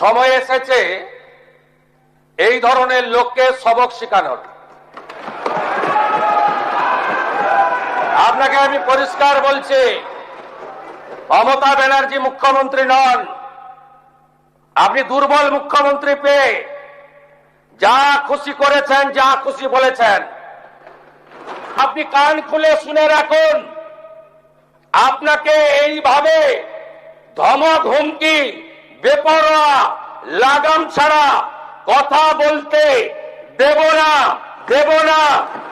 সময় এসেছে এই ধরনের লোককে সবক শেখানোর। আপনাকে আমি পরিষ্কার বলছি, মমতা ব্যানার্জি মুখ্যমন্ত্রী নন। আপনি দুর্বল মুখ্যমন্ত্রী পেয়ে যা খুশি করেছেন, যা খুশি বলেছেন। আপনি কান খুলে শুনে রাখুন, আপনাকে এইভাবে ধমক হুমকি বেপরোয়া লাগাম ছাড়া কথা বলতে দেব না, দেব না,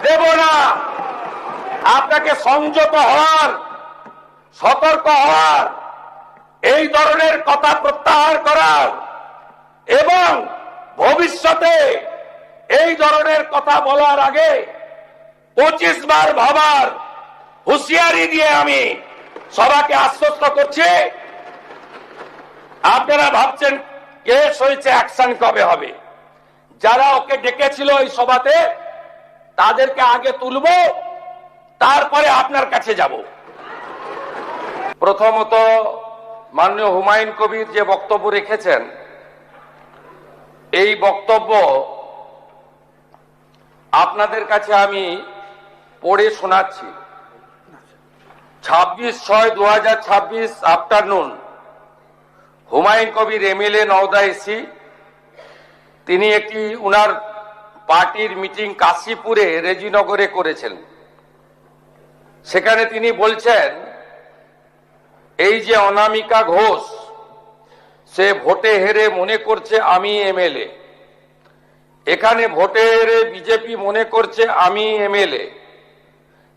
দেব না। আপনাকে সংযত হওয়ার, সতর্ক হওয়ার, এই ধরনের কথা প্রত্যাহার করার এবং ভবিষ্যতে এই ধরনের কথা বলার আগে 25 বার ভাবার হুঁশিয়ারি দিয়ে আমি সবাইকে আশ্বস্ত করছি। আপনারা ভাবছেন কেস হয়েছে, অ্যাকশন কবে হবে? যারা ওকে ডেকেছিল এই সভাতে তাদেরকে আগে তুলব, তারপরে আপনার কাছে যাব। প্রথমত মাননীয় হুমায়ুন কবির যে বক্তব্য রেখেছেন, এই বক্তব্য আপনাদের কাছে আমি পড়ে শোনাচ্ছি। 26/6/2026 afternoon Humayun Kabir MLA Nowda AC, তিনি একটি উনার পার্টির মিটিং কাশীপুরে রেজিনগরে করেছেন। সেখানে তিনি বলছেন, এই যে অনামিকা ঘোষ, সে ভোটে হেরে মনে করছে আমি এমএলএ, এখানে ভোটে হেরে বিজেপি মনে করছে আমি এমএলএ,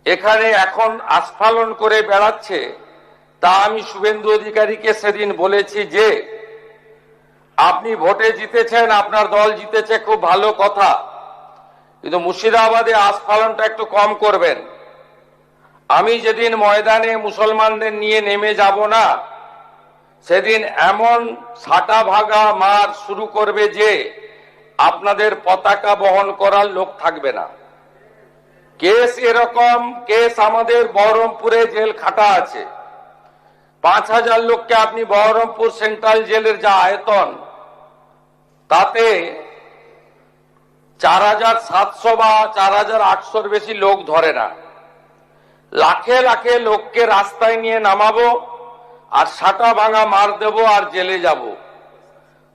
এখানে এখন আস্ফালন করে বেড়াচ্ছে। তা আমি শুভেন্দু অধিকারীকে সেদিন বলেছি যে আপনি ভোটে জিতেছেন, আপনার দল জিতেছে, খুব ভালো কথা, কিন্তু মুর্শিদাবাদে আস্ফালনটা একটু কম করবেন। আমি যেদিন ময়দানে মুসলমানদের নিয়ে নেমে যাব না, সেদিন এমন সাটা ভাগা মার শুরু করবে যে আপনাদের পতাকা বহন করার লোক থাকবে না। কেস এরকম, কেস আমাদের বহরমপুরে জেল খাটা আছে। 5000 লোককে আপনি বহরমপুর সেন্ট্রাল জেলের যা আয়তন, তাতে 4700 বা 4800 বেশি লোক ধরে না। লাখে লাখে লোককে রাস্তায় নিয়ে নামাবো আর সাটা ভাঙা মার দেব আর জেলে যাব।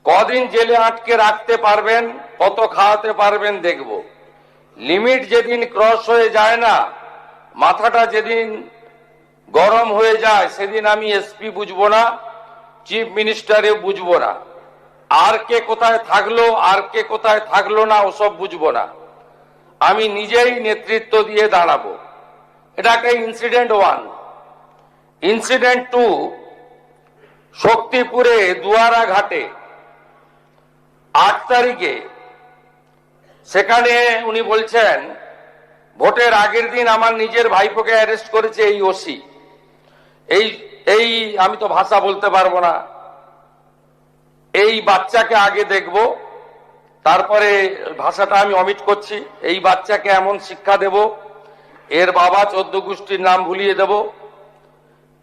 কদিন জেলে আটকে রাখতে পারবেন, কত খাওয়াতে পারবেন দেখব। লিমিট যেদিন ক্রস হয়ে যায় না, মাথাটা যেদিন গরম হয়ে যায়, সেদিন আমি এসপি বুঝবো না, চিফ মিনিস্টারে বুঝবো না, আর কে কোথায় থাকলো আর কে কোথায় থাকলো না ওসব বুঝবো না। আমি নিজেই নেতৃত্ব দিয়ে দাঁড়াবো। এটাকে ইনসিডেন্ট 1। ইনসিডেন্ট 2, শক্তিপুরে দুয়ারা ঘাটে 8 তারিখে, সেখানে উনি বলছেন ভোটের আগের দিন আমার নিজের ভাইপোকে অ্যারেস্ট করেছে এই ওসি। এই আমি তো ভাষা বলতে পারবো না। এই বাচ্চাকে আগে দেখব, তারপরে ভাষাটা আমি অমিট করছি। এই বাচ্চাকে এমন শিক্ষা দেব, এর বাবা 14 গোষ্ঠীর নাম ভুলিয়ে দেব।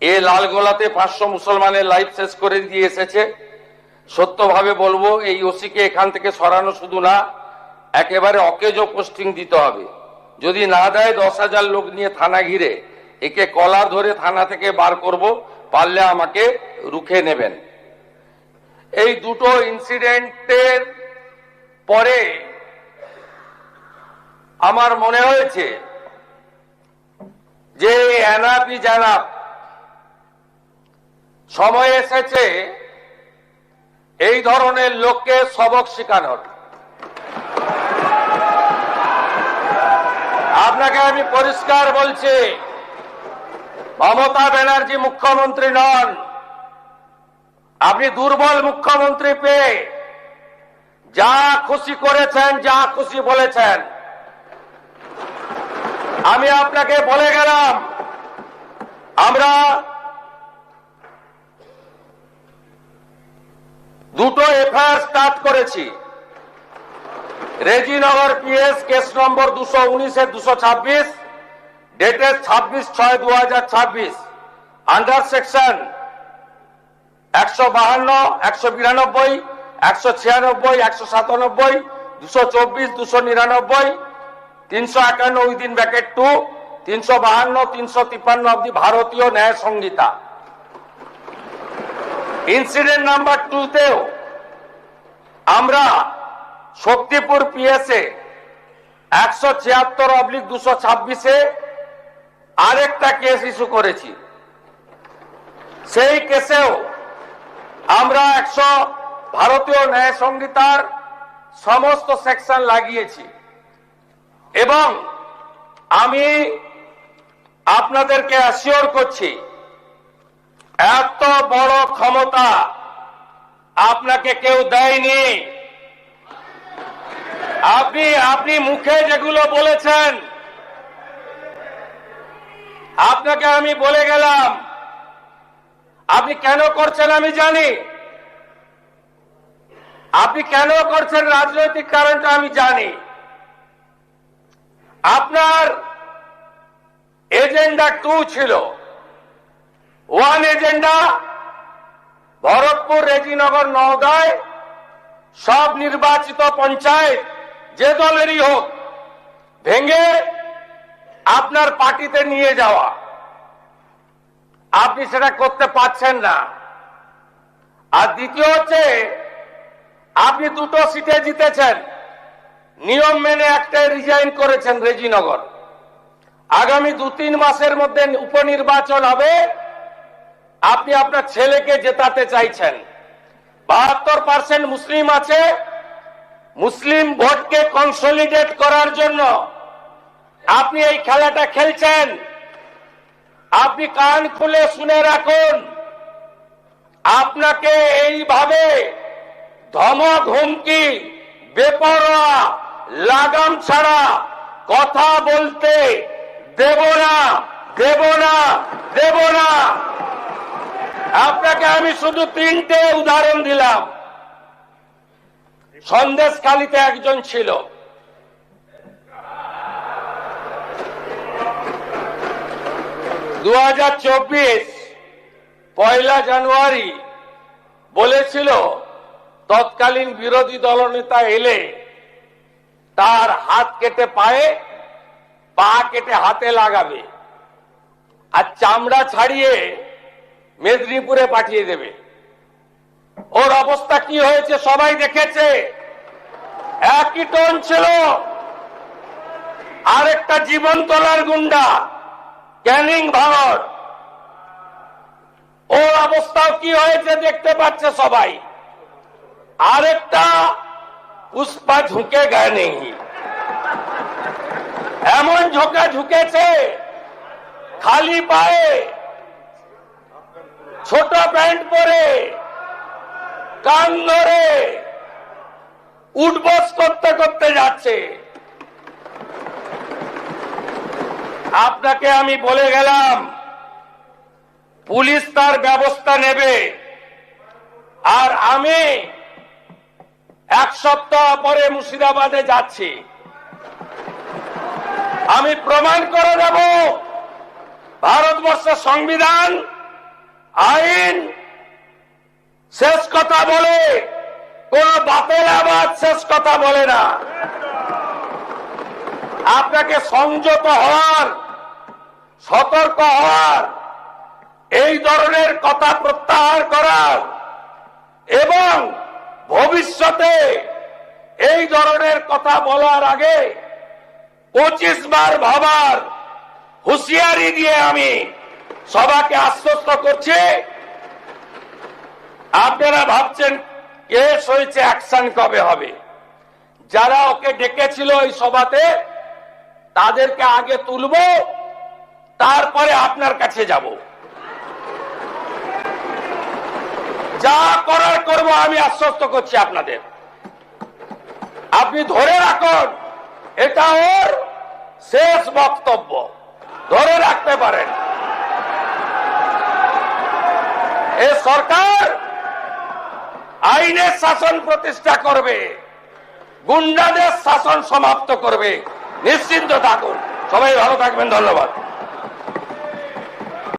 এ লালগোলাতে 500 মুসলমানের লাইফ শেষ করে দিয়ে এসেছে। সত্যভাবে বলবো, এই ওসিকে এখান থেকে সরানো শুধু না, একেবারে অকেজো পোস্টিং দিতে হবে। যদি না দেয় 10,000 লোক নিয়ে থানা ঘিরে একে কলার ধরে থানা থেকে বার করব, পারলে আমাকে রুখে নেবেন। এই দুটো ইনসিডেন্টের পরে আমার মনে হয়েছে যে এনাফি জানাব, সময় এসেছে এই ধরনের লোককে সবক শেখানোর। আপনাকে আমি পরিষ্কার বলছি, মমতা ব্যানার্জি মুখ্যমন্ত্রী নন। আপনি দুর্বল মুখ্যমন্ত্রী পেয়ে যা খুশি করেছেন, যা খুশি বলেছেন। আমি আপনাকে বলে গেলাম, আমরা দুটো এফআইআর স্টার্ট করেছি। Rejinagar PS case number 219/226, dated 26/6/2026, under section 152, 192, 196, 197, 224, 299, 351 within bracket 2, 352, 353 of the ভারতীয় ন্যায় সংহিতা। ইনসিডেন্ট নাম্বার 2 তেও আমরা শক্তিপুর পিএসএ 176/226 আরেকটা কেস ইস্যু করেছি। সেই কেসেও আমরা ভারতীয় ন্যায় সংহিতার সমস্ত সেকশন লাগিয়েছি এবং আমি আপনাদেরকে অ্যাসিওর করছি এত বড় ক্ষমতা আপনাকে কেউ দেয়নি। আপনি মুখে যেগুলো বলেছেন, আপনাকে আমি বলে গেলাম, আপনি কেন করছেন আমি জানি, আপনি কেন করছেন রাজনৈতিক কারণটা আমি জানি। আপনার এজেন্ডা 2 ছিল। 1 এজেন্ডা ভরতপুর, রেজিনগর, নওদায় সব নির্বাচিত পঞ্চায়েত যে দলেরই হোক ভেঙে আপনার পার্টিতে নিয়ে যাওয়া। আপনি সেটা করতে পারছেন না। আর দ্বিতীয় হচ্ছে আপনি 2টো সিটে জিতেছেন, নিয়ম মেনে একটাই রিজাইন করেছেন রেজিনগর। আগামী 2-3 মাসের মধ্যে উপনির্বাচন হবে, আপনি আপনার ছেলেকে জেতাতে চাইছেন। 72% মুসলিম আছে, মুসলিম ভোটকে কনসলিডেট করার জন্য আপনি এই খেলাটা খেলছেন। আপনি কান খুলে শুনে রাখুন, আপনাকে এইভাবে ধমক হুমকি বেপরোয়া লাগাম ছাড়া কথা বলতে দেব না, দেব না, দেব না। আপনাকে আমি শুধু 3টে উদাহরণ দিলাম। সন্দেশখালীতে একজন ছিল, 2024 1 জানুয়ারি বলেছিল তৎকালীন বিরোধী দলনেতা এলে তার হাত কেটে পায়ে, পা কেটে হাতে লাগাবে আর চামড়া ছাড়িয়ে মেদিনীপুরে পাঠিয়ে দেবে। ওর অবস্থা কি হয়েছে সবাই দেখেছে। একই টোন ছিল। আরেকটা জীবনতলার গুন্ডা ক্যানিং ভাঙড়, ওর অবস্থাও কি হয়েছে দেখতে পাচ্ছে সবাই। আরেকটা পুষ্পা ঝুঁকে গায়ে নেই, এমন ঝোঁকা ঝুঁকেছে খালি পায়ে, ছোট প্যান্ট পরে, কান ধরে উঠবস করতে করতে যাচ্ছে। আপনাকে আমি বলে গেলাম পুলিশ তার ব্যবস্থা নেবে। আর আমি 1 সপ্তাহ পরে মুর্শিদাবাদে যাচ্ছি। আমি প্রমাণ করে দেব ভারতবর্ষের সংবিধান, আইন শেষ কথা বলে, কোন বাতেল আবাদ শেষ কথা বলে না। আপনাকে সংযত হওয়ার, সতর্ক হওয়ার, এই ধরনের কথা প্রত্যাহার করার এবং ভবিষ্যতে এই ধরনের কথা বলার আগে 25 বার ভাবার হুঁশিয়ারি দিয়ে আমি সবাইকে আশ্বস্ত করছি। আপনারা ভাবছেন কেস হয়েছে, অ্যাকশন কবে হবে? যারা ওকে ডেকেছিল এই সভাতে তাদেরকে আগে তুলব, তারপরে আপনার কাছে যাব। যা করার করব, আমি আশ্বস্ত করছি আপনাদের। আপনি ধরে রাখুন, এটা ওর শেষ বক্তব্য, ধরে রাখতে পারেন। এই সরকার আইনের শাসন প্রতিষ্ঠা করবে, গুন্ডাদের শাসন সমাপ্ত করবে, নিশ্চিন্ত থাকুন। সবাই ভালো থাকবেন, ধন্যবাদ।